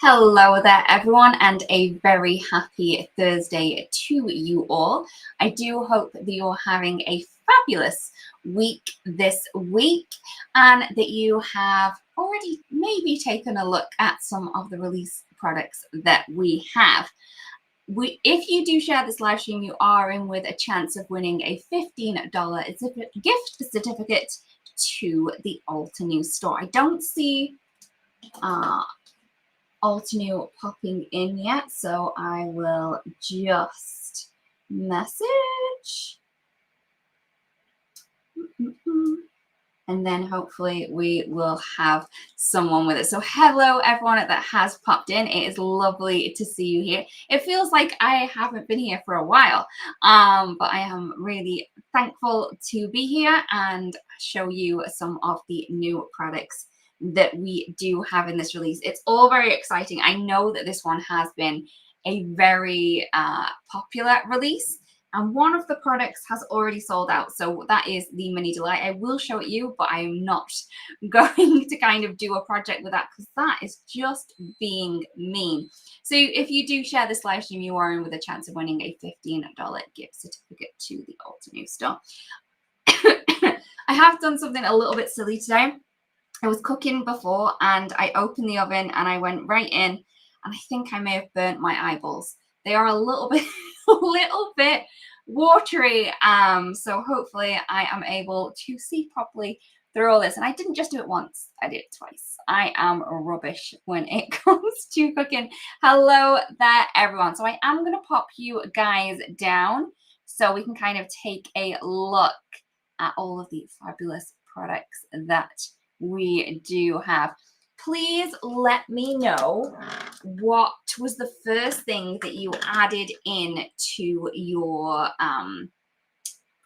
Hello there everyone, and a very happy Thursday to you all. I do hope that you're having a fabulous week this week and that you have already maybe taken a look at some of the release products that we have. If you do share this live stream, you are in with a chance of winning a $15 gift certificate to the Altenew store. I don't see Altenew popping in yet, so I will just message and then hopefully we will have someone with it. So hello everyone that has popped in. It is lovely to see you here. It feels like I haven't been here for a while, but I am really thankful to be here and show you some of the new products that we do have in this release. It's all very exciting. I know that this one has been a very popular release, and one of the products has already sold out. So that is the Mini Delight. I will show it you, but I am not going to kind of do a project with that because that is just being mean. So if you do share this live stream, you are in with a chance of winning a $15 gift certificate to the Altenew store. I have done something a little bit silly today. I was cooking before and I opened the oven and I went right in, and I think I may have burnt my eyeballs. They are a little bit watery, so hopefully I am able to see properly through all this. And I didn't just do it once, I did it twice. I am rubbish when it comes to cooking. Hello there everyone. So I am going to pop you guys down so we can kind of take a look at all of the fabulous products that we do have. Please let me know what was the first thing that you added in to your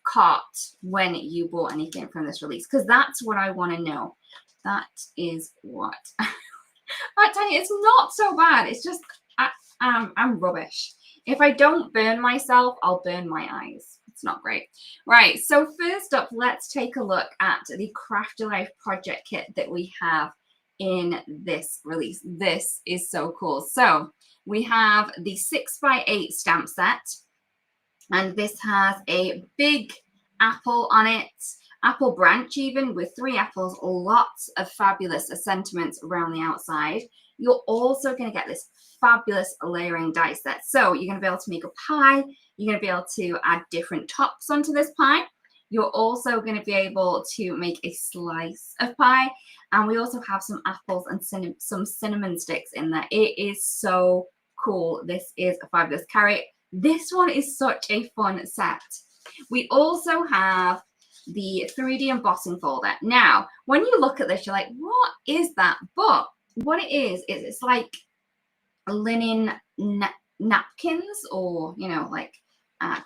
cart when you bought anything from this release, because that's what I want to know. That is what I tell you, it's not so bad. It's just I'm rubbish. If I don't burn myself, I'll burn my eyes. It's not great. Right, so first up, let's take a look at the Crafty Life project kit that we have in this release. This is so cool. So we have the 6x8 stamp set, and this has a big apple on it, apple branch even, with 3 apples, lots of fabulous sentiments around the outside. You're also going to get this fabulous layering die set. So you're going to be able to make a pie. You're going to be able to add different tops onto this pie. You're also going to be able to make a slice of pie. And we also have some apples and some cinnamon sticks in there. It is so cool. This is a fabulous carrot. This one is such a fun set. We also have the 3D embossing folder. Now, when you look at this, you're like, what is that? But what it is it's like linen napkins, or, you know, like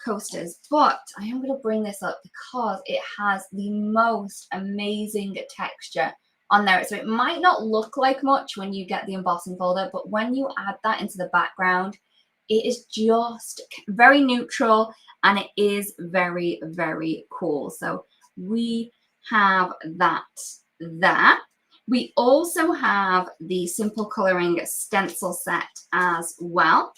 coasters. But I am going to bring this up because it has the most amazing texture on there. So it might not look like much when you get the embossing folder, but when you add that into the background, it is just very neutral and it is very, very cool. So we have that there. We also have the simple coloring stencil set as well.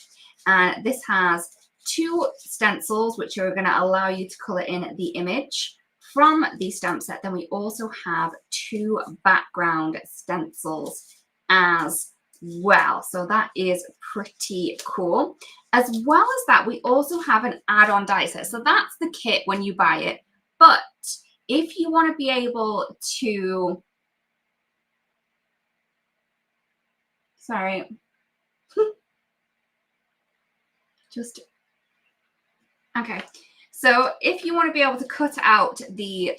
And this has 2 stencils, which are going to allow you to color in the image from the stamp set. Then we also have 2 background stencils as well. So that is pretty cool. As well as that, we also have an add-on die set. So that's the kit when you buy it. But if you want to be able to, okay. So if you want to be able to cut out the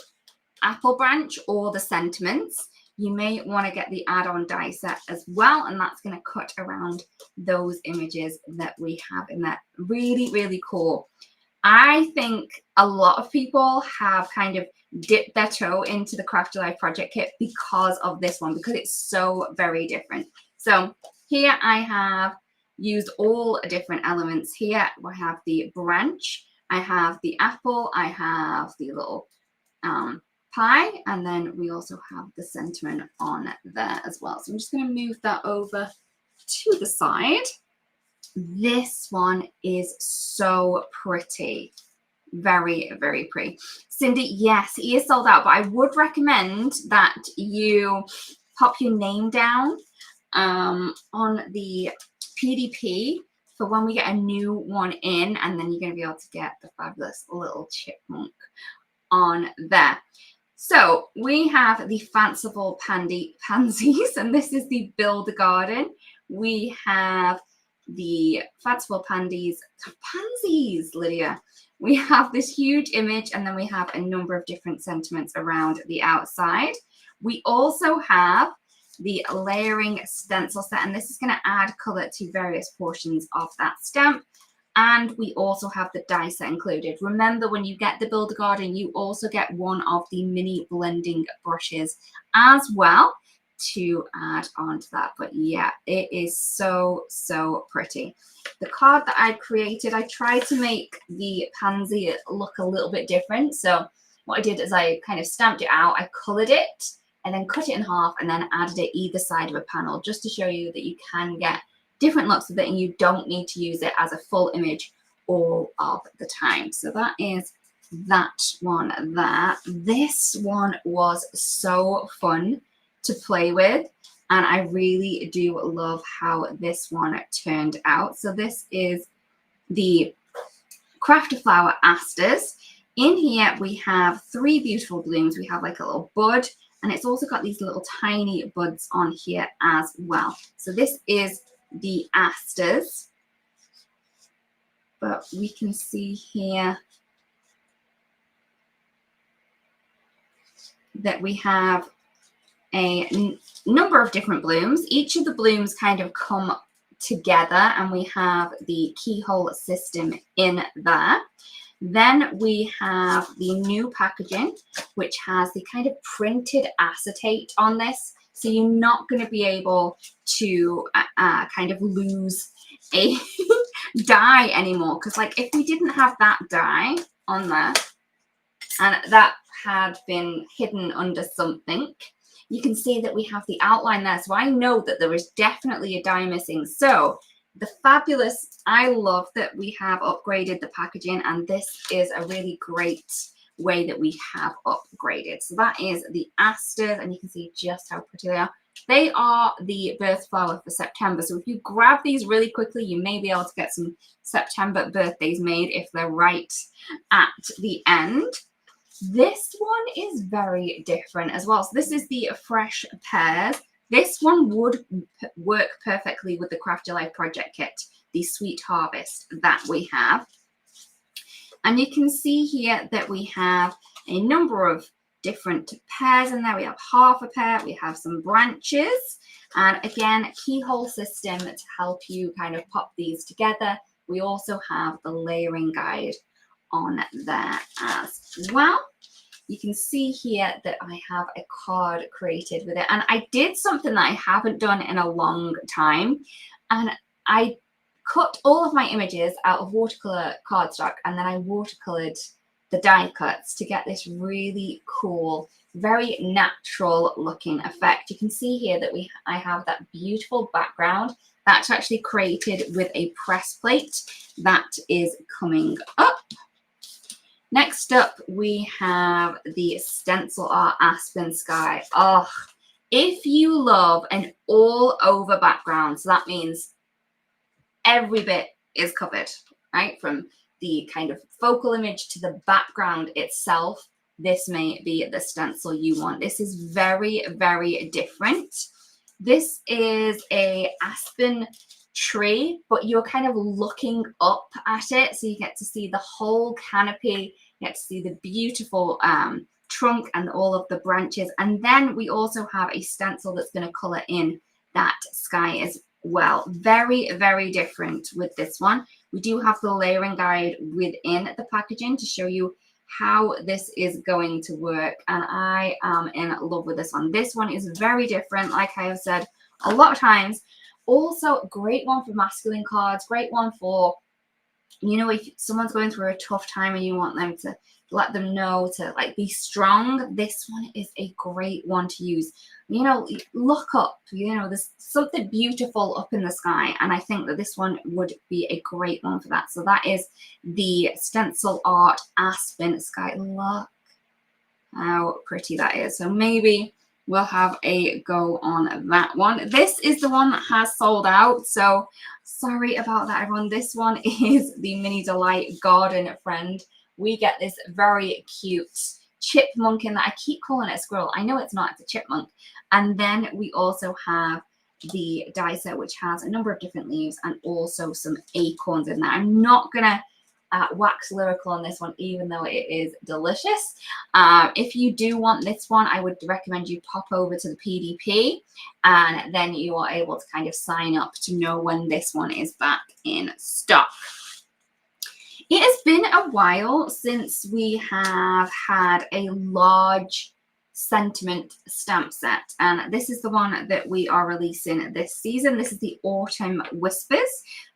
apple branch or the sentiments, you may want to get the add-on die set as well, and that's going to cut around those images that we have in that. Really, really cool. I think a lot of people have kind of dipped their toe into the Crafty Life project kit because of this one, because it's so very different. So here I have used all different elements. Here I have the branch, I have the apple, I have the little pie, and then we also have the sentiment on there as well. So I'm just going to move that over to the side. This one is so pretty. Very, very pretty. Cindy, yes, he is sold out, but I would recommend that you pop your name down on the PDP for when we get a new one in, and then you're going to be able to get the fabulous little chipmunk on there. So we have the fanciful pansies, and this is the Build a Garden. We have the fanciful pansies, Lydia. We have this huge image, and then we have a number of different sentiments around the outside. We also have the layering stencil set, and this is going to add color to various portions of that stamp. And we also have the die set included. Remember, when you get the Build a Garden, you also get one of the mini blending brushes as well to add on to that. But yeah, it is so, so pretty. The card that I created, I tried to make the pansy look a little bit different. So what I did is I kind of stamped it out, I colored it, and then cut it in half, and then added it either side of a panel, just to show you that you can get different looks with it, and you don't need to use it as a full image all of the time. So that is that one there. This one was so fun to play with, and I really do love how this one turned out. So this is the Crafty Flower Asters. In here we have 3 beautiful blooms. We have like a little bud, and it's also got these little tiny buds on here as well. So this is the Asters, but we can see here that we have a number of different blooms. Each of the blooms kind of come together, and we have the keyhole system in there. Then we have the new packaging, which has the kind of printed acetate on this. So you're not going to be able to kind of lose a die anymore. Because like if we didn't have that die on there, and that had been hidden under something, you can see that we have the outline there. So I know that there is definitely a die missing. So the fabulous, I love that we have upgraded the packaging, and this is a really great way that we have upgraded. So that is the Asters, and you can see just how pretty they are. They are the birth flower for September. So if you grab these really quickly, you may be able to get some September birthdays made if they're right at the end. This one is very different as well. So this is the Fresh Pears. This one would work perfectly with the Crafty Life project kit, the Sweet Harvest that we have. And you can see here that we have a number of different pears in there. We have half a pear, we have some branches, and again, keyhole system to help you kind of pop these together. We also have the layering guide on there as well. You can see here that I have a card created with it, and I did something that I haven't done in a long time, and I cut all of my images out of watercolor cardstock, and then I watercolored the die cuts to get this really cool, very natural looking effect. You can see here that I have that beautiful background that's actually created with a press plate that is coming up. Next up, we have the Stencil Art Aspen Sky. Oh, if you love an all over background, so that means every bit is covered, right? From the kind of focal image to the background itself, this may be the stencil you want. This is very, very different. This is a aspen tree, but you're kind of looking up at it, so you get to see the whole canopy, you get to see the beautiful trunk and all of the branches. And then we also have a stencil that's going to color in that sky as well. Very, very different with this one. We do have the layering guide within the packaging to show you how this is going to work, and I am in love with this one. This one is very different, like I have said a lot of times. Also a great one for masculine cards, great one for you know, if someone's going through a tough time and you want them to let them know to like be strong, this one is a great one to use. You know, look up, you know, there's something beautiful up in the sky, and I think that this one would be a great one for that. So that is the Stencil Art Aspen Sky. Look how pretty that is. So maybe we'll have a go on that one. This is the one that has sold out, so sorry about that, everyone. This one is the Mini Delight Garden Friend. We get this very cute chipmunk in that. I keep calling it a squirrel. I know it's not, it's a chipmunk. And then we also have the die set, which has a number of different leaves and also some acorns in there. I'm not going to wax lyrical on this one, even though it is delicious. If you do want this one, I would recommend you pop over to the PDP, and then you are able to kind of sign up to know when this one is back in stock. It has been a while since we have had a large sentiment stamp set, and this is the one that we are releasing this season. This is the Autumn Whispers.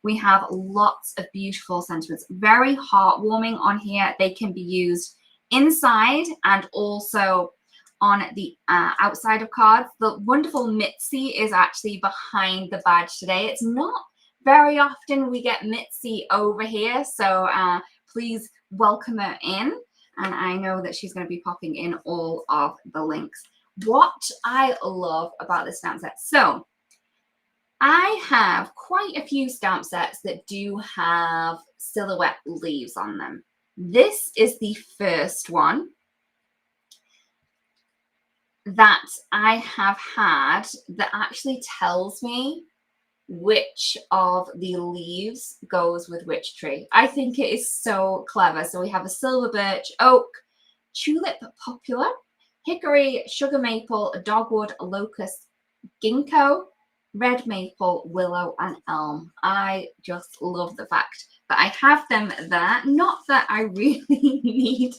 We have lots of beautiful sentiments, very heartwarming on here. They can be used inside and also on the outside of cards. The wonderful Mitzi is actually behind the badge today. It's not very often we get Mitzi over here, so please welcome her in. And I know that she's going to be popping in all of the links. What I love about this stamp set. So I have quite a few stamp sets that do have silhouette leaves on them. This is the first one that I have had that actually tells me which of the leaves goes with which tree. I think it is so clever. So we have a silver birch, oak, tulip popular, hickory, sugar maple, dogwood, locust, ginkgo, red maple, willow, and elm. I just love the fact that I have them there. Not that I really need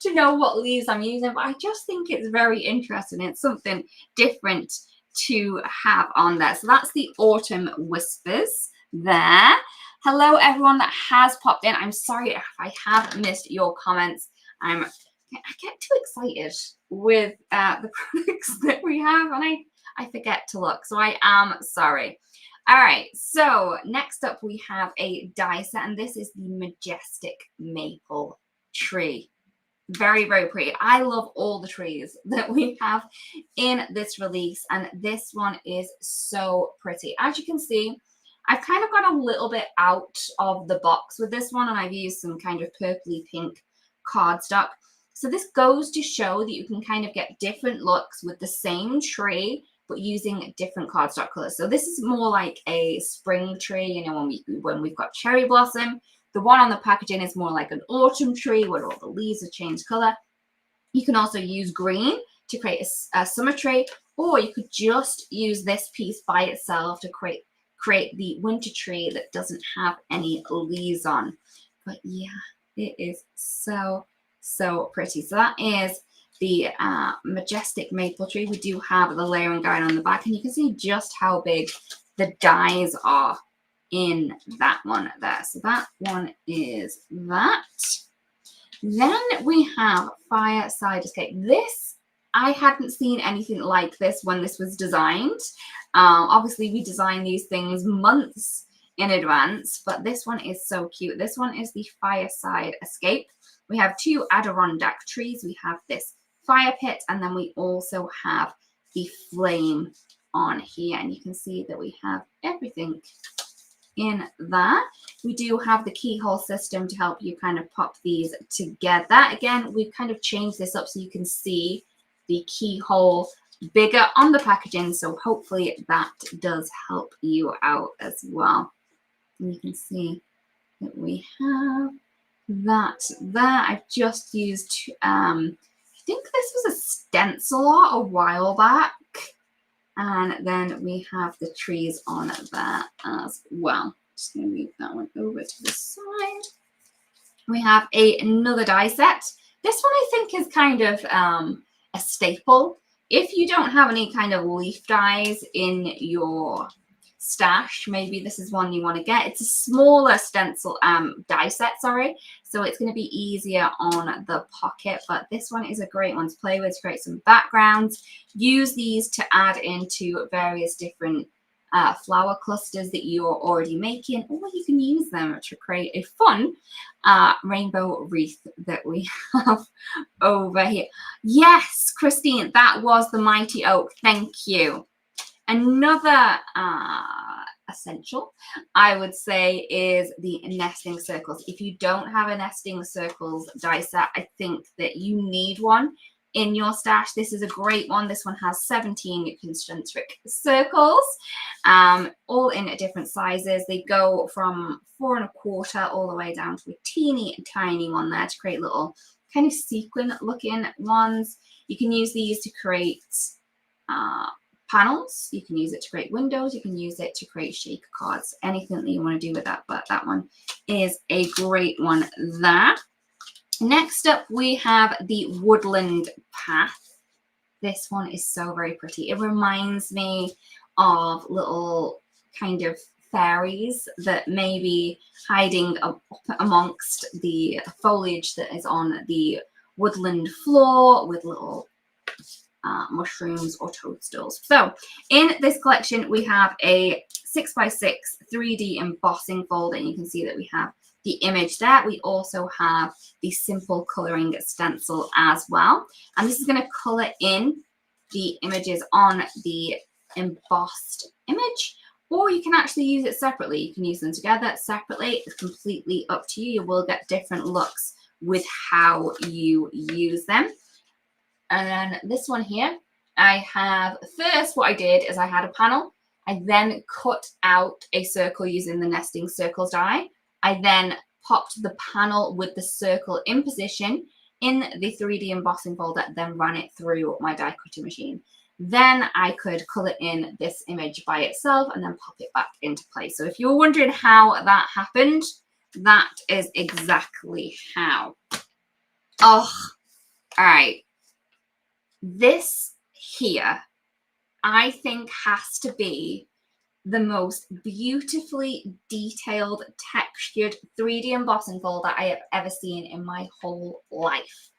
to know what leaves I'm using, but I just think it's very interesting. It's something different to have on there. So that's the Autumn Whispers there. Hello everyone that has popped in. I'm sorry if I have missed your comments. I get too excited with the products that we have, and I forget to look, so I am sorry. All right, so next up we have a die set, and this is the Majestic Maple Tree. Very, very pretty. I love all the trees that we have in this release, and this one is so pretty. As you can see, I've kind of got a little bit out of the box with this one, and I've used some kind of purpley pink cardstock. So this goes to show that you can kind of get different looks with the same tree, but using different cardstock colors. So this is more like a spring tree, you know, when we've got cherry blossom. The one on the packaging is more like an autumn tree where all the leaves have changed color. You can also use green to create a summer tree, or you could just use this piece by itself to create the winter tree that doesn't have any leaves on. But yeah, it is so, so pretty. So that is the Majestic Maple Tree. We do have the layering guide on the back, and you can see just how big the dies are in that one there. So that one is that. Then we have Fireside Escape. This, I hadn't seen anything like this when this was designed. Obviously, we design these things months in advance, but this one is so cute. This one is the Fireside Escape. We have two Adirondack trees. We have this fire pit, and then we also have the flame on here. And you can see that we have everything in that. We do have the keyhole system to help you kind of pop these together. Again, we've kind of changed this up so you can see the keyhole bigger on the packaging, so hopefully that does help you out as well. And you can see that we have that there. I've just used I think this was a stencil art a while back. And then we have the trees on there as well. Just going to move that one over to the side. We have another die set. This one I think is kind of a staple. If you don't have any kind of leaf dies in your stash, maybe this is one you want to get. It's a smaller stencil die set, sorry, so it's going to be easier on the pocket, but this one is a great one to play with, to create some backgrounds. Use these to add into various different flower clusters that you're already making, or you can use them to create a fun rainbow wreath that we have over here. Yes, Christine, that was the mighty oak. Thank you. Another essential, I would say, is the nesting circles. If you don't have a nesting circles die set, I think that you need one in your stash. This is a great one. This one has 17 concentric circles, all in different sizes. They go from 4 1/4 all the way down to a teeny tiny one there to create little kind of sequin looking ones. You can use these to create panels. You can use it to create windows. You can use it to create shaker cards, anything that you want to do with that, but that one is a great one there. Next up, we have the Woodland path. This one is so very pretty. It reminds me of little kind of fairies that may be hiding up amongst the foliage that is on the woodland floor with little mushrooms or toadstools. So in this collection, we have a 6x6 3D embossing folder, and you can see that we have the image there. We also have the simple coloring stencil as well. And this is going to color in the images on the embossed image, or you can actually use it separately. You can use them together separately. It's completely up to you. You will get different looks with how you use them. And then this one here, I have, first what I did is I had a panel. I then cut out a circle using the nesting circles die. I then popped the panel with the circle in position in the 3D embossing folder, then ran it through my die cutting machine. Then I could color in this image by itself and then pop it back into place. So if you're wondering how that happened, that is exactly how. Oh, all right. This here, I think, has to be the most beautifully detailed, textured 3D embossing folder I have ever seen in my whole life.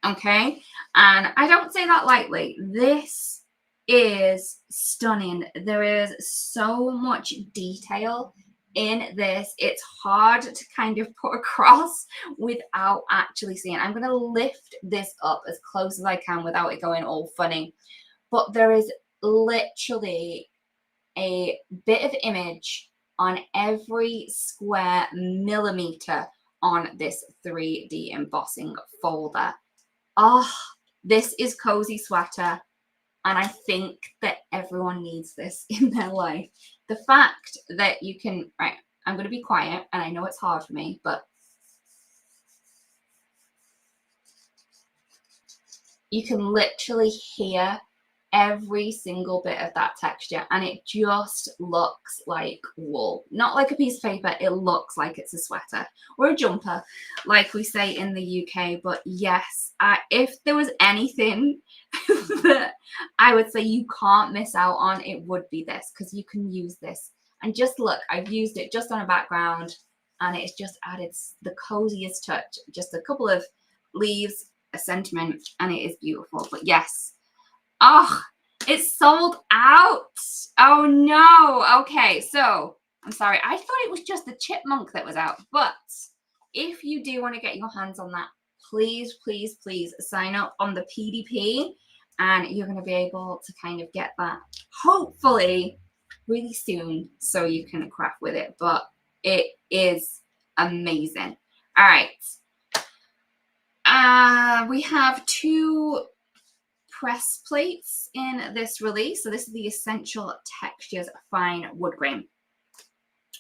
Okay? And I don't say that lightly. This is stunning. There is so much detail in this. It's hard to kind of put across without actually seeing. I'm going to lift this up as close as I can without it going all funny. But there is literally a bit of image on every square millimeter on this 3D embossing folder. Oh, this is cozy sweater. And I think that everyone needs this in their life. The fact that you can, right, I'm going to be quiet, and I know it's hard for me, but you can literally hear every single bit of that texture, and it just looks like wool. Not like a piece of paper, it looks like it's a sweater or a jumper, like we say in the UK. But yes, if there was anything that I would say you can't miss out on, it would be this, because you can use this. And just look, I've used it just on a background, and it's just added the coziest touch. Just a couple of leaves, a sentiment, and it is beautiful. But yes, oh, it's sold out. Oh no. Okay, so I'm sorry. I thought it was just the chipmunk that was out. But if you do want to get your hands on that, please, please, please sign up on the PDP, and you're going to be able to kind of get that hopefully really soon so you can craft with it. But it is amazing. All right. We have 2 press plates in this release. So this is the Essential Textures Fine Wood Grain.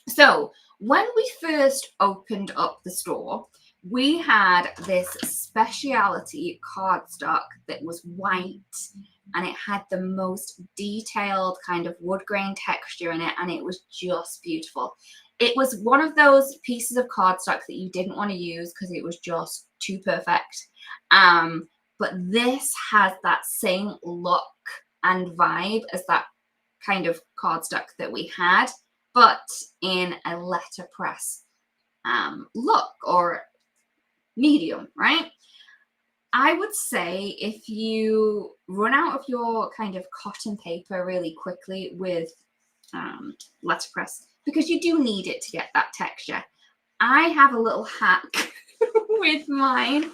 So when we first opened up the store, we had this speciality cardstock that was white, and it had the most detailed kind of wood grain texture in it, and it was just beautiful. It was one of those pieces of cardstock that you didn't want to use because it was just too perfect. But this has that same look and vibe as that kind of cardstock that we had, but in a letterpress look or medium, right? I would say if you run out of your kind of cotton paper really quickly with letterpress, because you do need it to get that texture, I have a little hack with mine.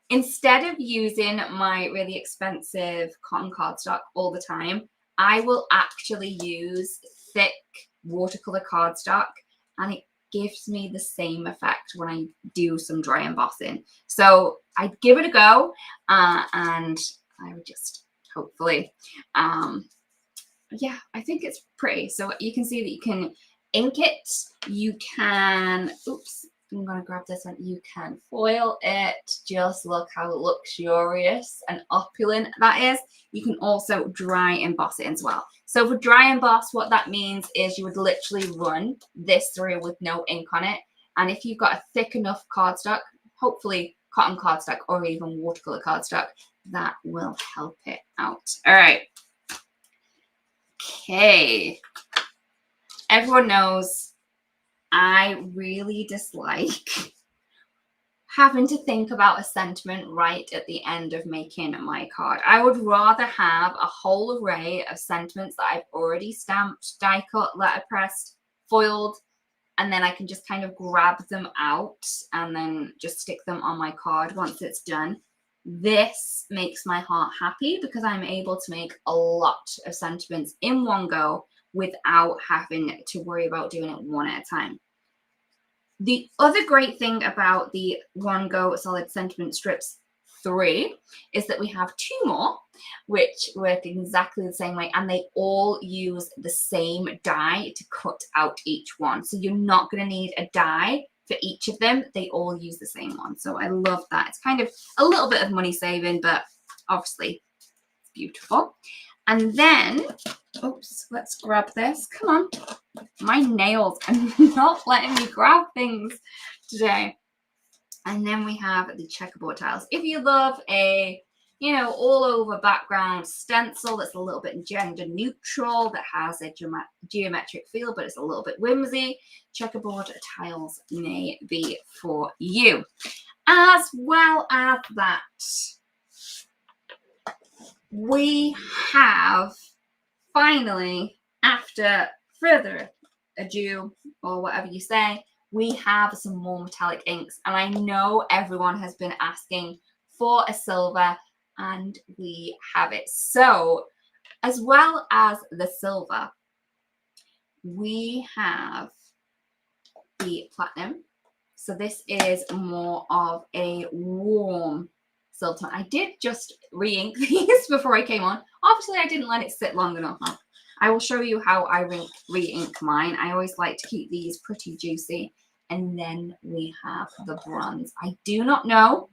Instead of using my really expensive cotton cardstock all the time, I will actually use thick watercolor cardstock, and it gives me the same effect when I do some dry embossing. So I'd give it a go, and I would just hopefully, yeah, I think it's pretty. So you can see that you can ink it, you can, oops, I'm going to grab this one. You can foil it. Just look how luxurious and opulent that is. You can also dry emboss it as well. So for dry emboss, what that means is you would literally run this through with no ink on it. And if you've got a thick enough cardstock, hopefully cotton cardstock or even watercolor cardstock, that will help it out. All right. Okay. Everyone knows I really dislike having to think about a sentiment right at the end of making my card. I would rather have a whole array of sentiments that I've already stamped, die cut, letterpressed, foiled, and then I can just kind of grab them out and then just stick them on my card once it's done. This makes my heart happy because I'm able to make a lot of sentiments in one go without having to worry about doing it one at a time. The other great thing about the One Go Solid Sentiment Strips 3 is that we have 2 more, which work exactly the same way, and they all use the same die to cut out each one. So you're not going to need a die for each of them. They all use the same one. So I love that. It's kind of a little bit of money saving, but obviously it's beautiful. And then, oops, let's grab this. Come on. My nails are not letting me grab things today. And then we have the checkerboard tiles. If you love a, you know, all over background stencil that's a little bit gender neutral, that has a geometric feel, but it's a little bit whimsy, checkerboard tiles may be for you. As well as that, we have finally, after further ado, or whatever you say, we have some more metallic inks. And I know everyone has been asking for a silver, and we have it. So, as well as the silver, we have the platinum. So this is more of a warm silver. I did just re-ink these before I came on. Obviously, I didn't let it sit long enough. I will show you how I re-ink mine. I always like to keep these pretty juicy. And then we have the bronze. I do not know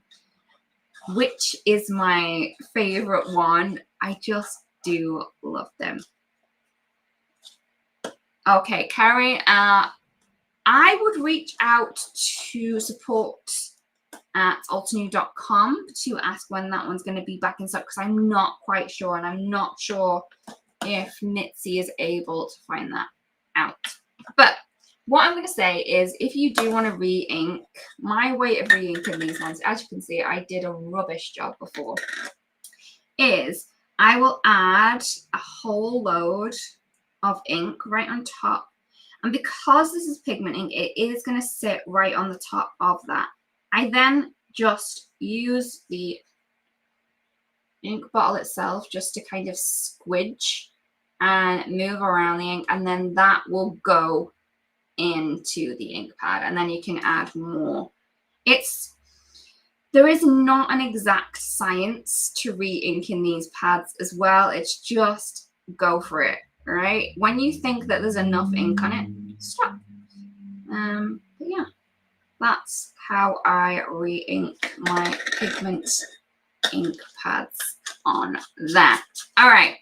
which is my favorite one. I just do love them. Okay, Carrie, I would reach out to support at altenew.com to ask when that one's going to be back in stock, because I'm not quite sure, and I'm not sure if Nitsy is able to find that out. But what I'm going to say is, if you do want to re-ink, my way of re-inking these ones, as you can see, I did a rubbish job before, is I will add a whole load of ink right on top. And because this is pigment ink, it is going to sit right on the top of that. I then just use the ink bottle itself just to kind of squidge and move around the ink, and then that will go into the ink pad, and then you can add more. There is not an exact science to re-inking these pads as well. It's just go for it, right? When you think that there's enough ink on it, stop. But yeah, that's how I re-ink my pigment ink pads on that. All right.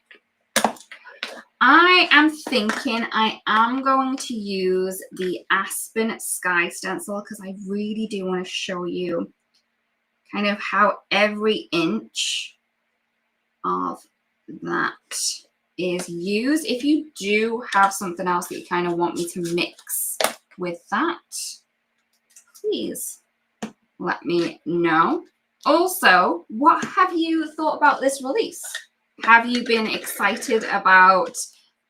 I am thinking I am going to use the Aspen Sky stencil, because I really do want to show you kind of how every inch of that is used. If you do have something else that you kind of want me to mix with that, please let me know. Also, what have you thought about this release? Have you been excited about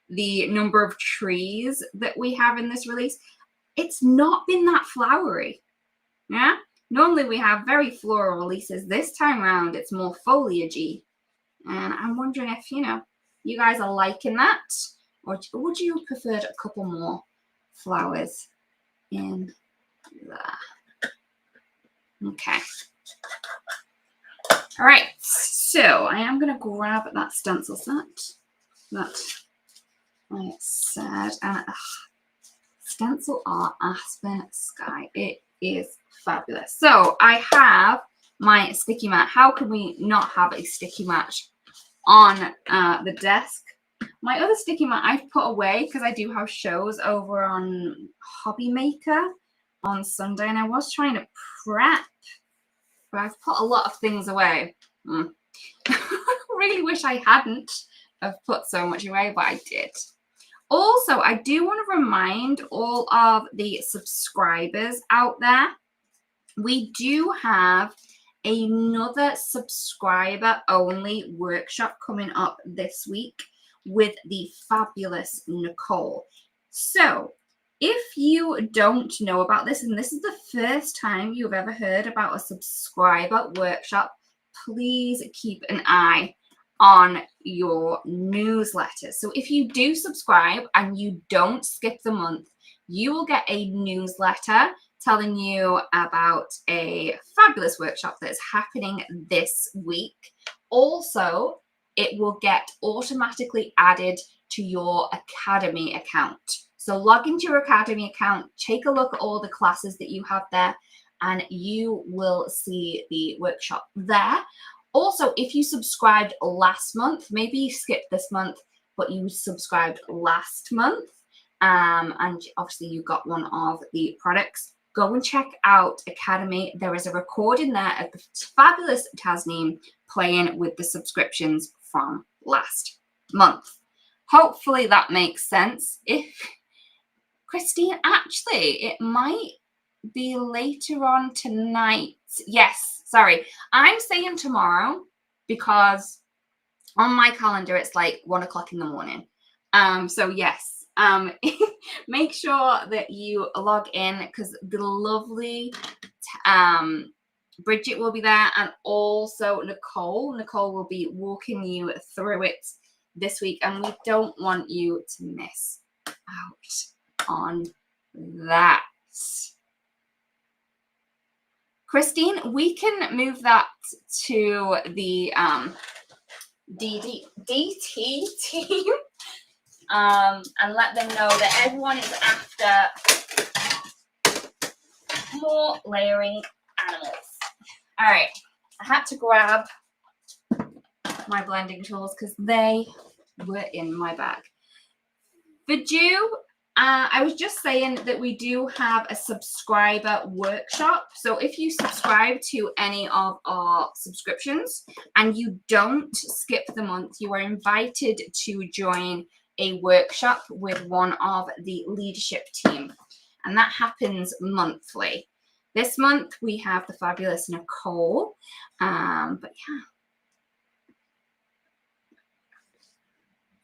the number of trees that we have in this release? It's not been that flowery. Yeah, normally we have very floral releases. This time around, it's more foliagey. And I'm wondering if, you know, you guys are liking that, or would you have preferred a couple more flowers in there? Okay. All right, so I am going to grab that stencil set that I said, and stencil art Aspen Sky. It is fabulous. So I have my sticky mat. How can we not have a sticky mat on the desk? My other sticky mat I've put away because I do have shows over on Hobby Maker on Sunday, and I was trying to prep, but I've put a lot of things away. Really wish I hadn't have put so much away, but I did. Also, I do want to remind all of the subscribers out there, we do have another subscriber only workshop coming up this week with the fabulous Nicole. So if you don't know about this, and this is the first time you've ever heard about a subscriber workshop, please keep an eye on your newsletter. So if you do subscribe and you don't skip the month, you will get a newsletter telling you about a fabulous workshop that's happening this week. Also, it will get automatically added to your Academy account. So log into your Academy account, take a look at all the classes that you have there, and you will see the workshop there. Also, if you subscribed last month, maybe you skipped this month, but you subscribed last month, and obviously you got one of the products, go and check out Academy. There is a recording there of the fabulous Tasneem playing with the subscriptions from last month. Hopefully that makes sense. If Christine, actually, it might be later on tonight. Yes, sorry. I'm saying tomorrow because on my calendar it's like 1 o'clock in the morning. So yes, make sure that you log in because the lovely Bridget will be there, and also Nicole. Nicole will be walking you through it this week, and we don't want you to miss out on that. Christine, we can move that to the DT team and let them know that everyone is after more layering animals. All right, I had to grab my blending tools because they were in my bag. I was just saying that we do have a subscriber workshop. So if you subscribe to any of our subscriptions and you don't skip the month, you are invited to join a workshop with one of the leadership team. And that happens monthly. This month we have the fabulous Nicole. But yeah,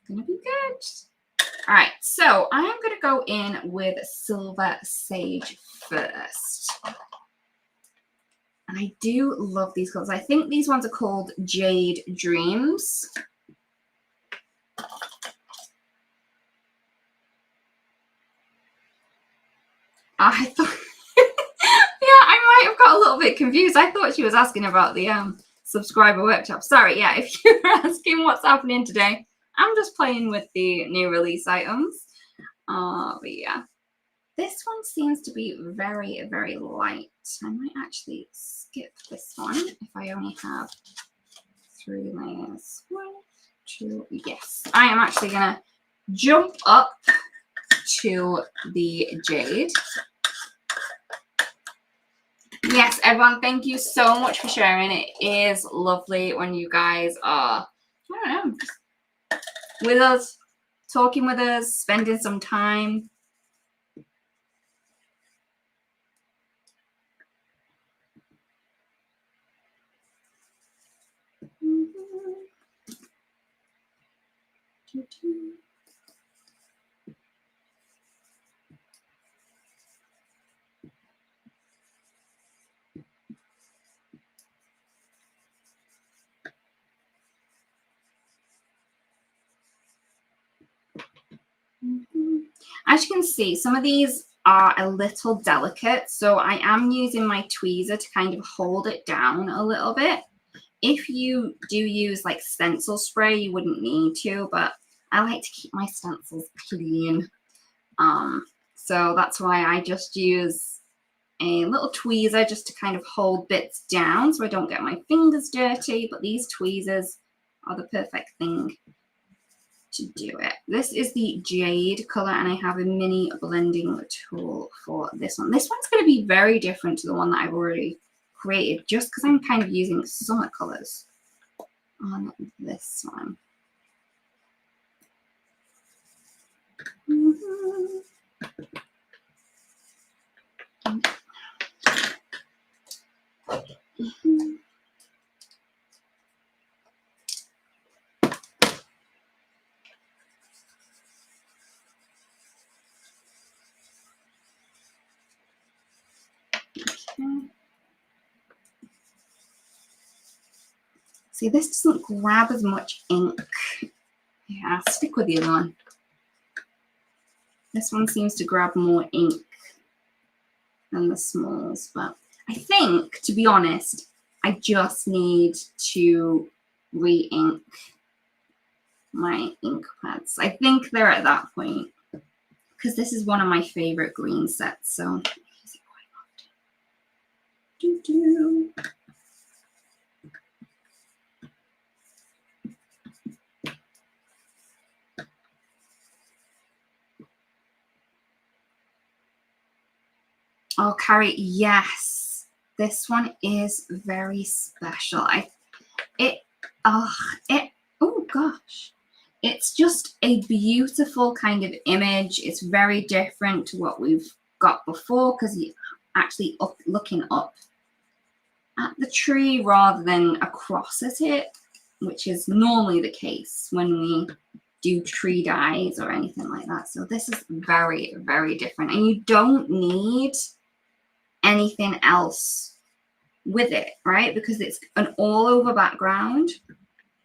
gonna be good. All right, so I am going to go in with Silver Sage first. And I do love these colors. I think these ones are called Jade Dreams. I thought, yeah, I might have got a little bit confused. I thought she was asking about the subscriber workshop. Sorry, yeah, if you're asking what's happening today, I'm just playing with the new release items. But yeah, this one seems to be very, very light. I might actually skip this one if I only have 3 layers. 1, 2, yes. I am actually going to jump up to the jade. Yes, everyone, thank you so much for sharing. It is lovely when you guys are, I don't know, with us, talking with us, spending some time. As you can see, some of these are a little delicate, so I am using my tweezer to kind of hold it down a little bit. If you do use like stencil spray, you wouldn't need to, but I like to keep my stencils clean. So that's why I just use a little tweezer just to kind of hold bits down so I don't get my fingers dirty, but these tweezers are the perfect thing to do it. This is the jade color, and I have a mini blending tool for this one. This one's going to be very different to the one that I've already created, just because I'm kind of using summer colors on this one. See, this doesn't grab as much ink. Yeah, I'll stick with the other one. This one seems to grab more ink than the smalls, but I think, to be honest, I just need to re-ink my ink pads. I think they're at that point, because this is one of my favorite green sets, so I use it quite often. Oh, Carrie, yes, this one is very special. Oh gosh, it's just a beautiful kind of image. It's very different to what we've got before, because you're actually looking up at the tree rather than across at it, which is normally the case when we do tree dyes or anything like that. So this is very, very different, and you don't need anything else with it, right? Because it's an all over background,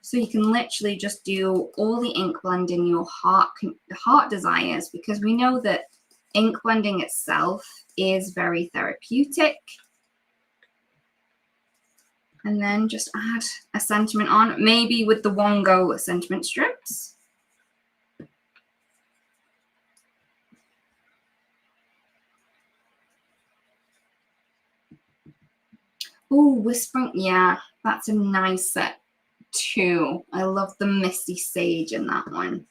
so you can literally just do all the ink blending your heart desires, because we know that ink blending itself is very therapeutic. And then just add a sentiment on, maybe with the Wongo sentiment strips. Oh, Whispering, yeah, that's a nice set too. I love the Misty Sage in that one.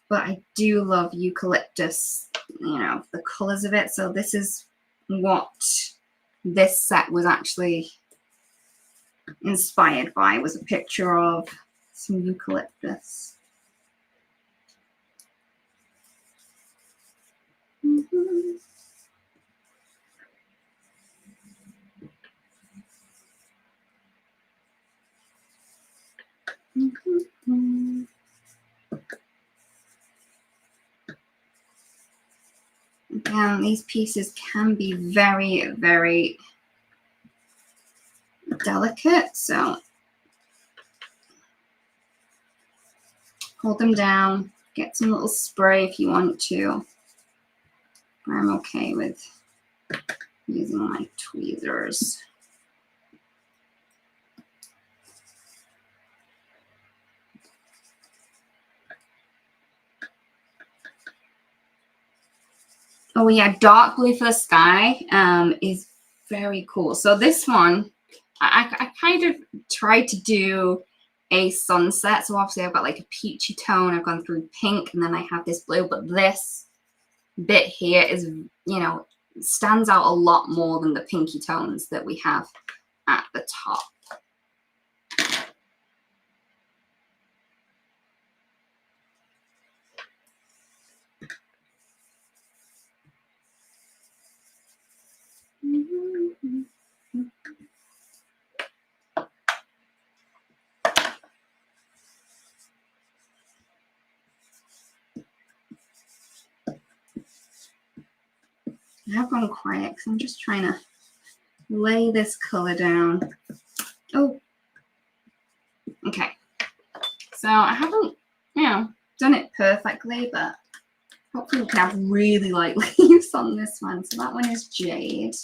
But I do love Eucalyptus, you know, the colors of it. So this is what this set was actually inspired by, was a picture of some eucalyptus. Again, these pieces can be very, very delicate, so hold them down, get some little spray if you want to. I'm okay with using my tweezers. Oh yeah, dark blue for the sky is very cool. So this one, I kind of tried to do a sunset. So obviously I've got like a peachy tone. I've gone through pink, and then I have this blue. But this bit here is, you know, stands out a lot more than the pinky tones that we have at the top. I have gone quiet because I'm just trying to lay this color down. Oh, okay. So I haven't, done it perfectly, but hopefully we can have really light leaves on this one. So that one is jade.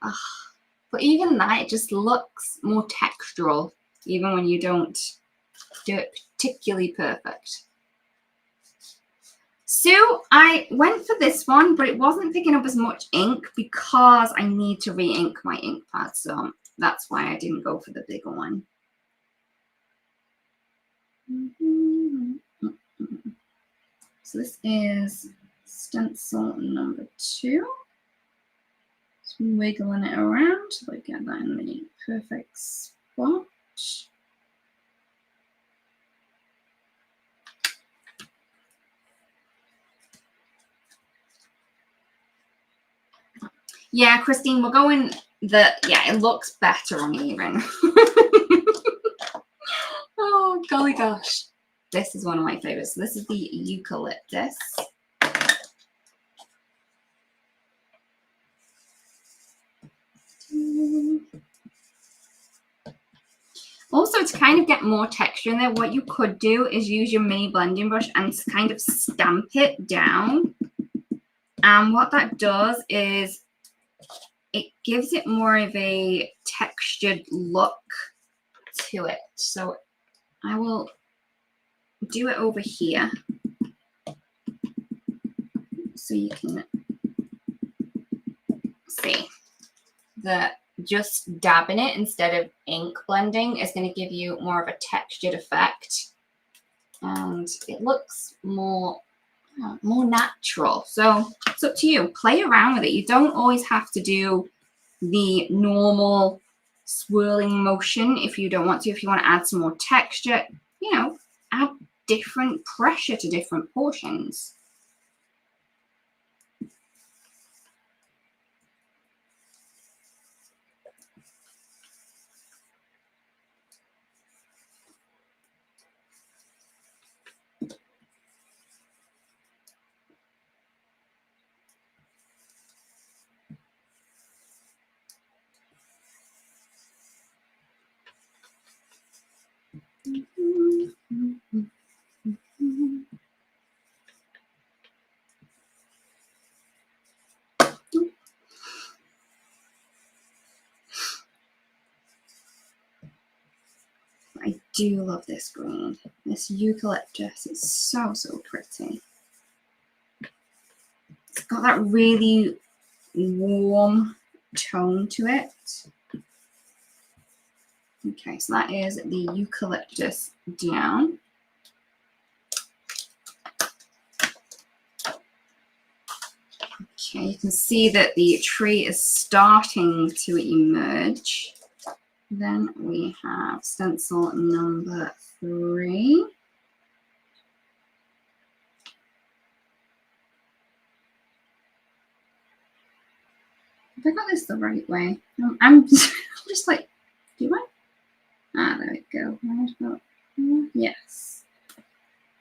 But even that, it just looks more textural, even when you don't do it particularly perfect. So I went for this one, but it wasn't picking up as much ink because I need to re-ink my ink pad. So that's why I didn't go for the bigger one. So this is stencil number 2. Just wiggling it around till I get that in the perfect spot. Yeah, Christine, we're going it looks better on even. Oh, golly gosh. This is one of my favorites. So this is the eucalyptus. Also, to kind of get more texture in there, what you could do is use your mini blending brush and kind of stamp it down. And what that does is it gives it more of a textured look to it. So I will do it over here so you can see that just dabbing it instead of ink blending is going to give you more of a textured effect, and it looks more natural. So it's up to you. Play around with it. You don't always have to do the normal swirling motion if you don't want to. If you want to add some more texture, add different pressure to different portions. I do love this green. This eucalyptus is so pretty. It's got that really warm tone to it. Okay, so that is the eucalyptus down. Okay, you can see that the tree is starting to emerge. Then we have stencil number 3. Have I got this the right way? I'm just like, do I? Ah, there we go. Yes.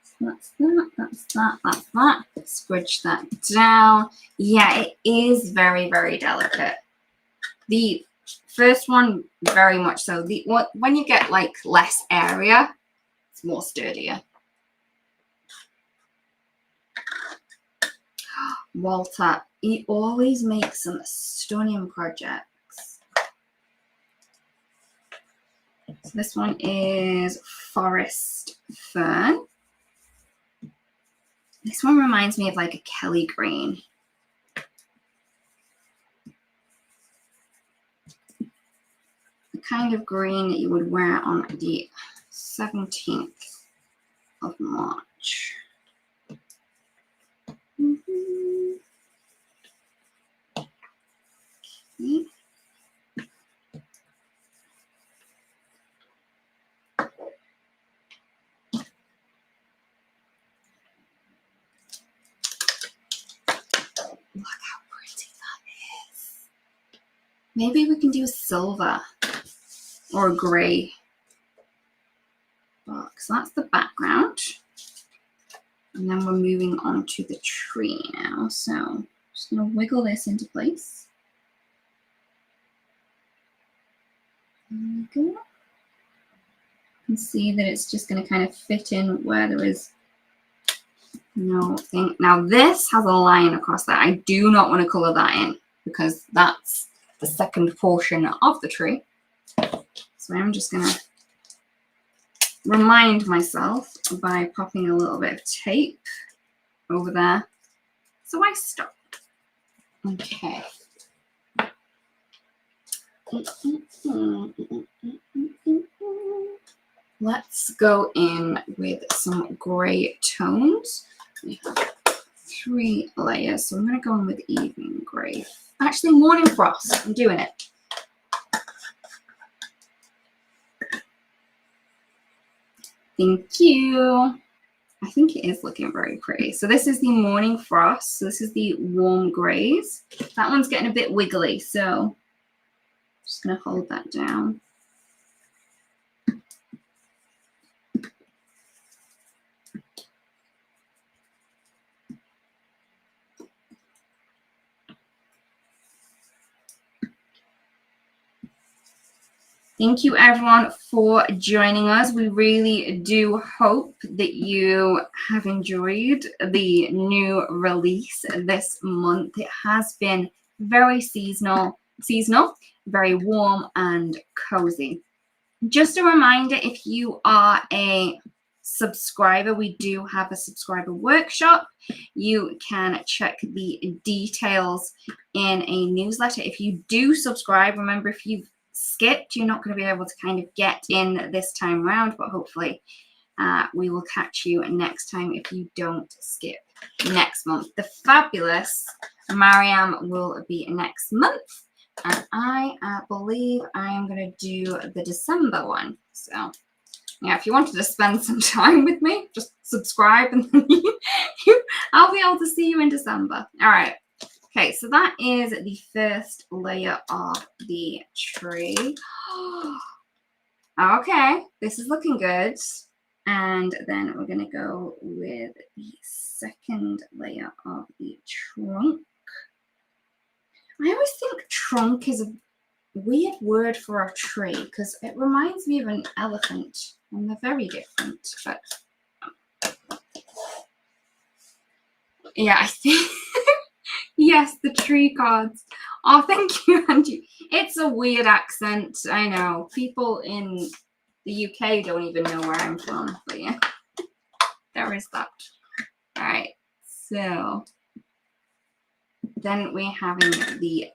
So that's that, that's that, that's that. Squidge that down. Yeah, it is very delicate. The first one, very much so. When you get like less area, it's more sturdier. Walter, he always makes some stunning projects. So this one is Forest Fern. This one reminds me of like a Kelly green. The kind of green that you would wear on the 17th of March. Okay. Look how pretty that is. Maybe we can do a silver or a gray box. That's the background. And then we're moving on to the tree now. So Just going to wiggle this into place. There we go. You can see that it's just going to kind of fit in where there is no thing. Now this has a line across that. I do not want to colour that in because that's the second portion of the tree. So I'm just going to remind myself by popping a little bit of tape over there. So I stop. Okay. Let's go in with some grey tones. We have 3 layers, so I'm going to go in with evening grey. Actually, morning frost. I'm doing it. Thank you. I think it is looking very pretty. So this is the morning frost. So this is the warm greys. That one's getting a bit wiggly, so I'm just going to hold that down. Thank you everyone for joining us. We really do hope that you have enjoyed the new release this month. It has been very seasonal, very warm and cozy. Just a reminder, if you are a subscriber, we do have a subscriber workshop. You can check the details in a newsletter. If you do subscribe, remember, if you've skipped, you're not going to be able to kind of get in this time around, but hopefully we will catch you next time if you don't skip next month. The fabulous Mariam will be next month, and I believe I am going to do the December one. So yeah, if you wanted to spend some time with me, just subscribe and then I'll be able to see you in December. All right. Okay, so that is the first layer of the tree. Okay, this is looking good. And then we're going to go with the second layer of the trunk. I always think trunk is a weird word for a tree because it reminds me of an elephant, and they're very different. But yeah, I think... Yes, the tree cards. Oh, thank you, Angie. It's a weird accent. I know. People in the UK don't even know where I'm from. But yeah, there is that. All right. So then we're having the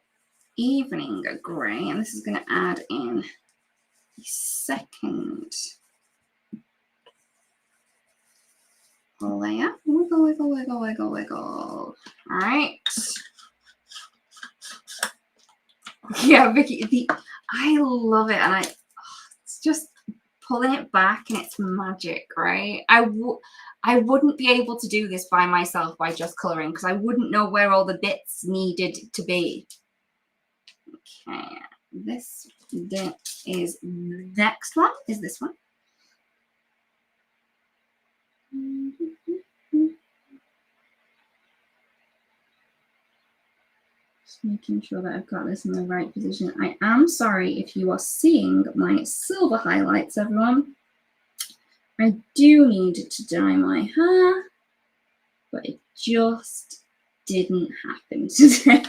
evening grey. And this is going to add in the second layer. Wiggle, wiggle, wiggle, wiggle, wiggle. All right. Yeah, Vicky, I love it, and it's just pulling it back, and it's magic, right? I wouldn't be able to do this by myself by just coloring because I wouldn't know where all the bits needed to be. Okay, this is next one. Is this one? Just making sure that I've got this in the right position. I am sorry if you are seeing my silver highlights, everyone. I do need to dye my hair, but it just didn't happen today.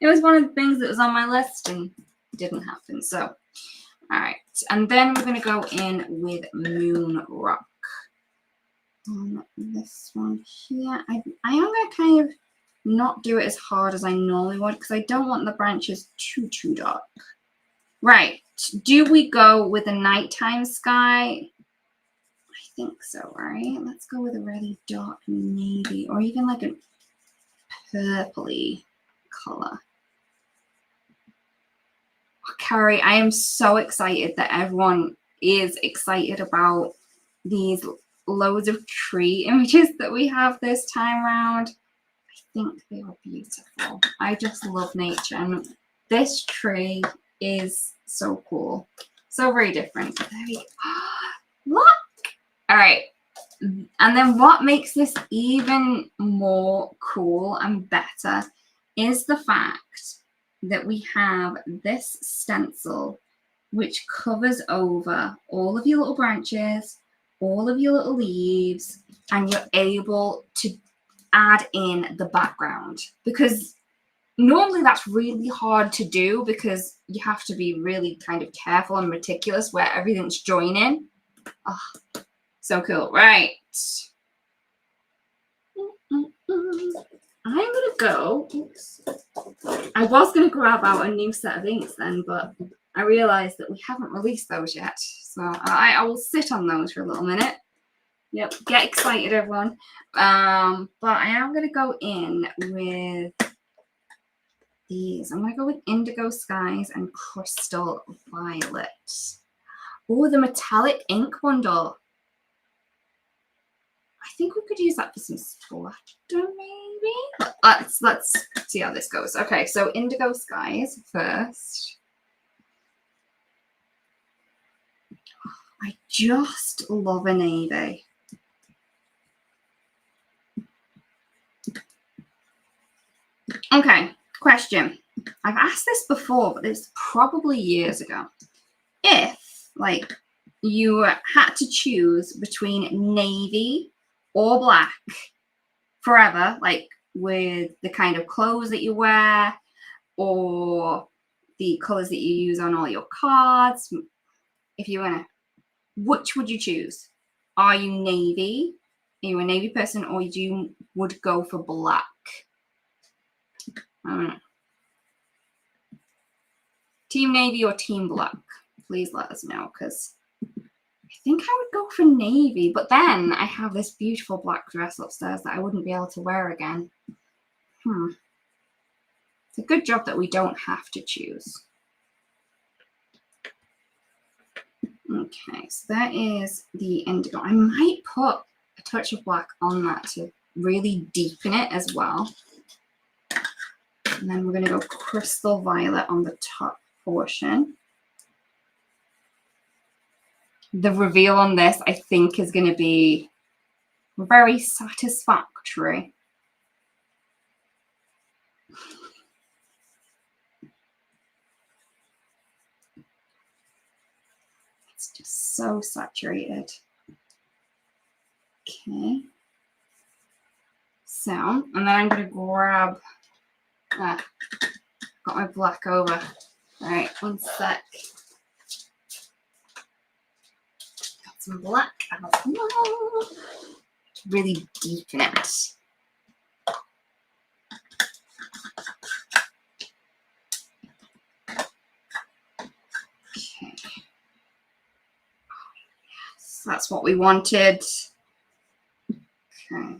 It was one of the things that was on my list and didn't happen. So, all right. And then we're going to go in with Moon Rock. On this one here, I am going to kind of not do it as hard as I normally would because I don't want the branches too dark. Right. Do we go with a nighttime sky? I think so, right? Let's go with a really dark navy or even like a purpley color. Oh, Carrie, I am so excited that everyone is excited about these loads of tree images that we have this time around. I think they are beautiful. I just love nature, and this tree is so cool. So very different. There we go. Look! All right, And then what makes this even more cool and better is the fact that we have this stencil which covers over all of your little branches, all of your little leaves, and you're able to add in the background, because normally that's really hard to do because you have to be really kind of careful and meticulous where everything's joining. Oh, so cool. Right. I'm going to go. Oops. I was going to grab out a new set of inks then, but I realized that we haven't released those yet. So I will sit on those for a little minute. Yep, get excited, everyone. But I am going to go in with these. I'm going to go with Indigo Skies and Crystal Violet. Oh, the metallic ink bundle. I think we could use that for some splatter, maybe. Let's see how this goes. Okay, so Indigo Skies first. I just love a navy. Okay, question. I've asked this before, but it's probably years ago. If, like, you had to choose between navy or black forever, like with the kind of clothes that you wear or the colors that you use on all your cards, if you want to, which would you choose? Are you navy? Are you a navy person, or would go for black? I don't know. Team navy or team black? Please let us know, because I think I would go for navy, but then I have this beautiful black dress upstairs that I wouldn't be able to wear again. It's a good job that we don't have to choose. Okay, so that is the indigo. I might put a touch of black on that to really deepen it as well. And then we're going to go Crystal Violet on the top portion. The reveal on this, I think, is going to be very satisfactory. It's just so saturated. Okay. So, and then I'm going to grab, got my black over. All right, one sec. Got some black as well. Really deepen it. Okay. Yes, that's what we wanted. Okay.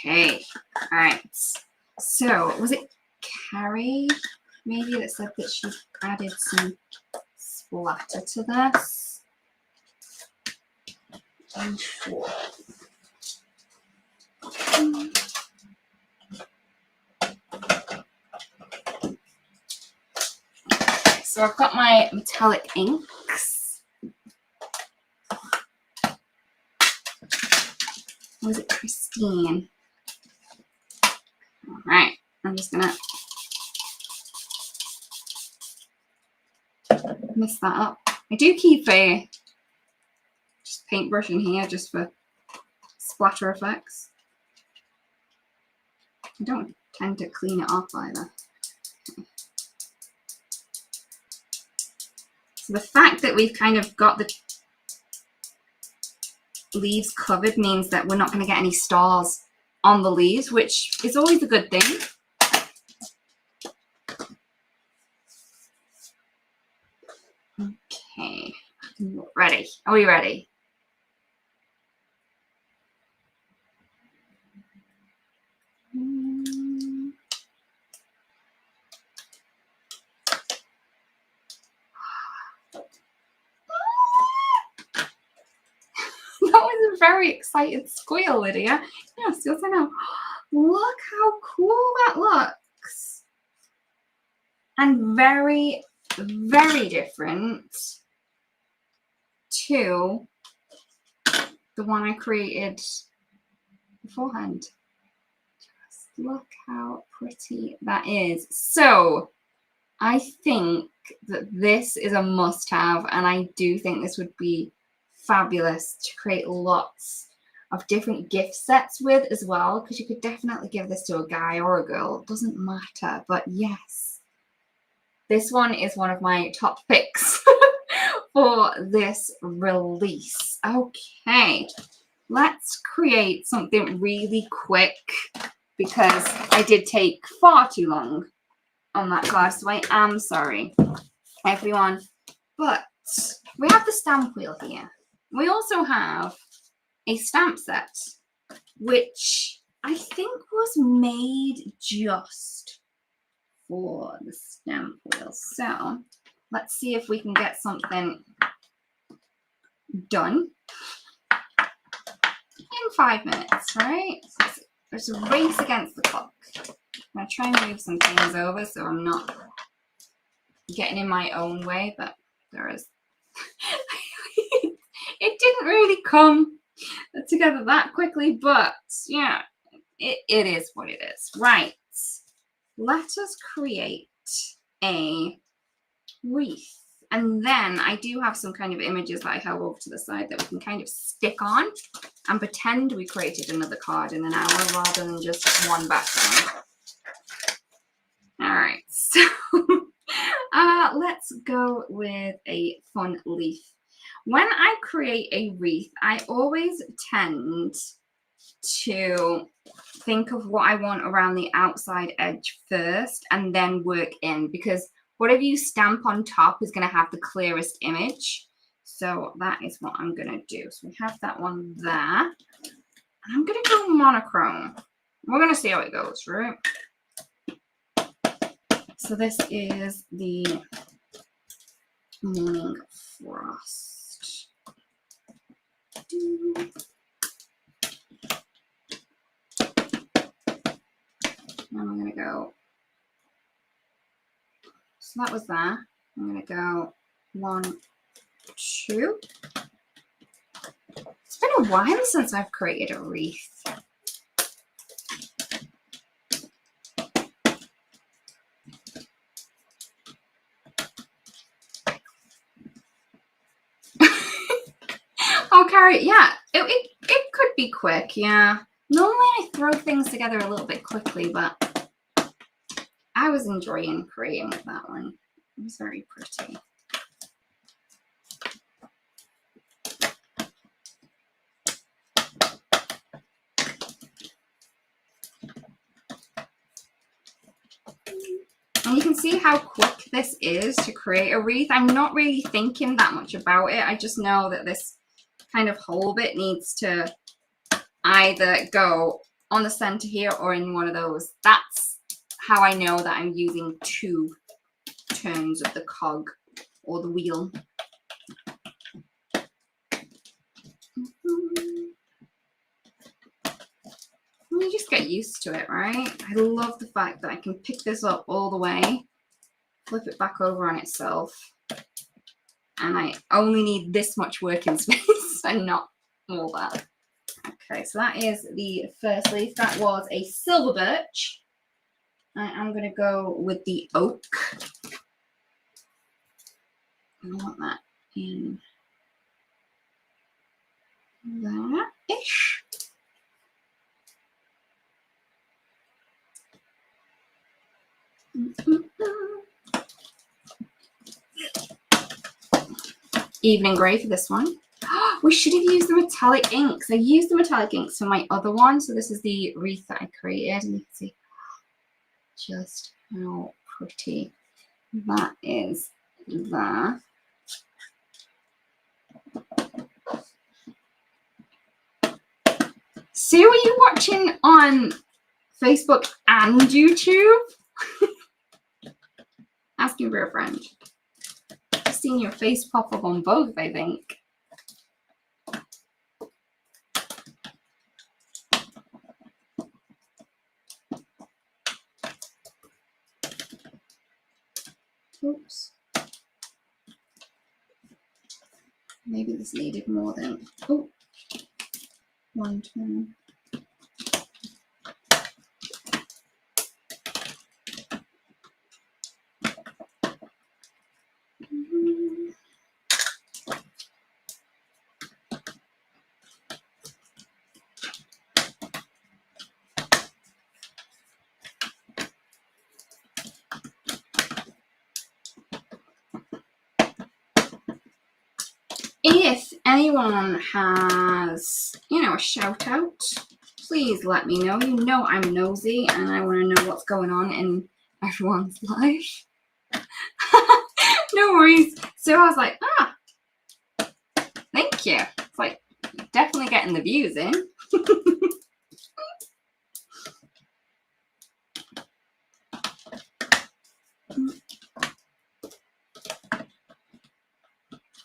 Okay, all right. So, was it Carrie, maybe, that said that she added some splatter to this? I'm sure. So I've got my metallic inks. Was it Christine? All right, I'm just gonna mix that up. I do keep a paintbrush in here just for splatter effects. I don't tend to clean it off either. So the fact that we've kind of got the leaves covered means that we're not going to get any stars on the leaves, which is always a good thing. Okay, ready. Are we ready? That was a very excited squeal, Lydia. Yes, yes, I know. Look how cool that looks. And very, very different to the one I created beforehand. Just look how pretty that is. So I think that this is a must-have, and I do think this would be fabulous to create lots of different gift sets with as well, because you could definitely give this to a guy or a girl. It doesn't matter, but yes, this one is one of my top picks for this release. Okay, let's create something really quick because I did take far too long on that card, so I am sorry, everyone. But we have the stamp wheel here. We also have a stamp set, which I think was made just for the stamp wheel. So let's see if we can get something done in 5 minutes, right? So there's a race against the clock. I'm going to try and move some things over so I'm not getting in my own way, but there is. It didn't really come together that quickly, but yeah, it is what it is. Right, let us create a wreath. And then I do have some kind of images that I held over to the side that we can kind of stick on and pretend we created another card in an hour rather than just one background. All right, so let's go with a fun leaf. When I create a wreath, I always tend to think of what I want around the outside edge first and then work in, because whatever you stamp on top is going to have the clearest image. So that is what I'm going to do. So we have that one there. And I'm going to go monochrome. We're going to see how it goes, right? So this is the Morning Frost. And I'm going to go, so that was that. I'm going to go 1, 2. It's been a while since I've created a wreath. I'll carry it. Yeah, it could be quick, yeah. Normally I throw things together a little bit quickly, but I was enjoying creating with that one. It was very pretty. And you can see how quick this is to create a wreath. I'm not really thinking that much about it. I just know that this kind of whole bit needs to either go on the center here or in one of those. That's how I know that I'm using 2 turns of the cog or the wheel. You just get used to it, right? I love the fact that I can pick this up all the way, flip it back over on itself, and I only need this much working space and not all that. Okay, so that is the first leaf. That was a silver birch. I am going to go with the oak. I want that in there-ish. Evening grey for this one. We should have used the metallic inks. I used the metallic inks for my other one. So this is the wreath that I created. And you can see just how pretty that is there. Sue, are you watching on Facebook and YouTube? Asking for a friend. I've seen your face pop up on both, I think. Oops. Maybe this needed more than, oh, one turn. If anyone has, a shout out, please let me know. You know I'm nosy and I want to know what's going on in everyone's life. No worries. So I was like, thank you. It's like, definitely getting the views in.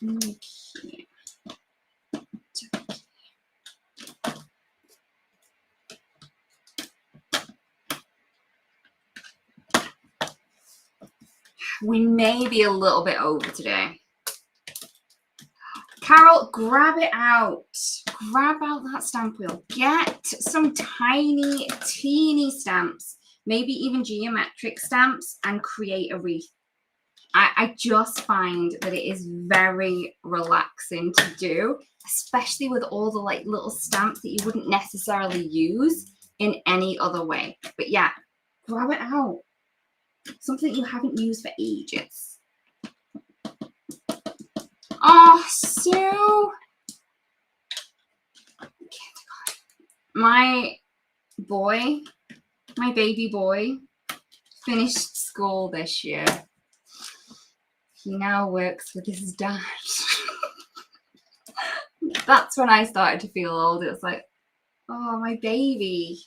Okay. We may be a little bit over today. Carol, grab it out. Grab out that stamp wheel. Get some tiny, teeny stamps, maybe even geometric stamps, and create a wreath. I just find that it is very relaxing to do, especially with all the like little stamps that you wouldn't necessarily use in any other way. But yeah, grab it out. Something you haven't used for ages. Oh, Sue. My boy, my baby boy, finished school this year. He now works with his dad. That's when I started to feel old. It was like, oh, my baby.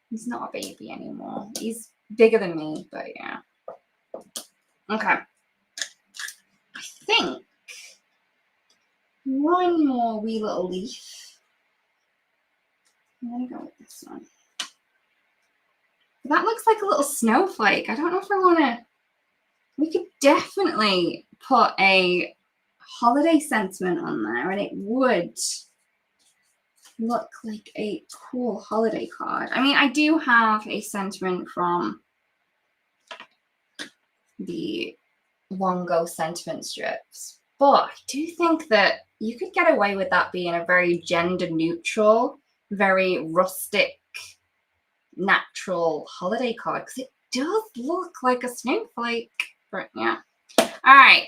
He's not a baby anymore. He's bigger than me, but yeah. Okay. I think one more wee little leaf. I'm going to go with this one. That looks like a little snowflake. I don't know if I want to... We could definitely put a holiday sentiment on there and it would look like a cool holiday card. I mean, I do have a sentiment from the Longo sentiment strips, but I do think that you could get away with that being a very gender neutral, very rustic, natural holiday card because it does look like a snowflake. But yeah. All right.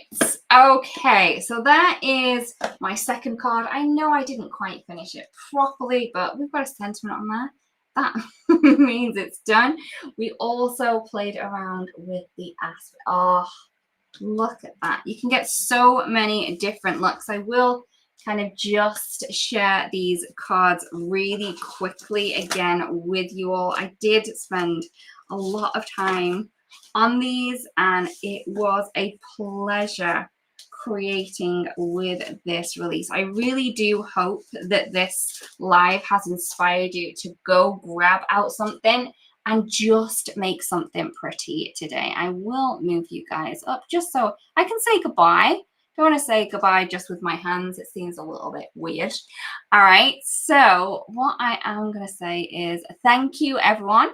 Okay. So that is my second card. I know I didn't quite finish it properly, but we've got a sentiment on there. That means it's done. We also played around with the Aspen. Oh, look at that. You can get so many different looks. I will kind of just share these cards really quickly again with you all. I did spend a lot of time on these and it was a pleasure creating with this release. I really do hope that this live has inspired you to go grab out something and just make something pretty today. I will move you guys up just so I can say goodbye. Don't want to say goodbye just with my hands. It seems a little bit weird. All right, so what I am going to say is thank you everyone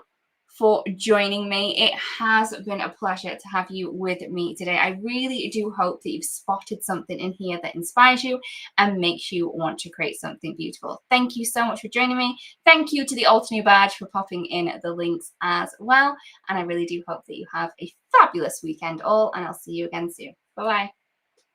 for joining me. It has been a pleasure to have you with me today. I really do hope that you've spotted something in here that inspires you and makes you want to create something beautiful. Thank you so much for joining me. Thank you to the Altenew badge for popping in the links as well. And I really do hope that you have a fabulous weekend all, and I'll see you again soon. Bye-bye.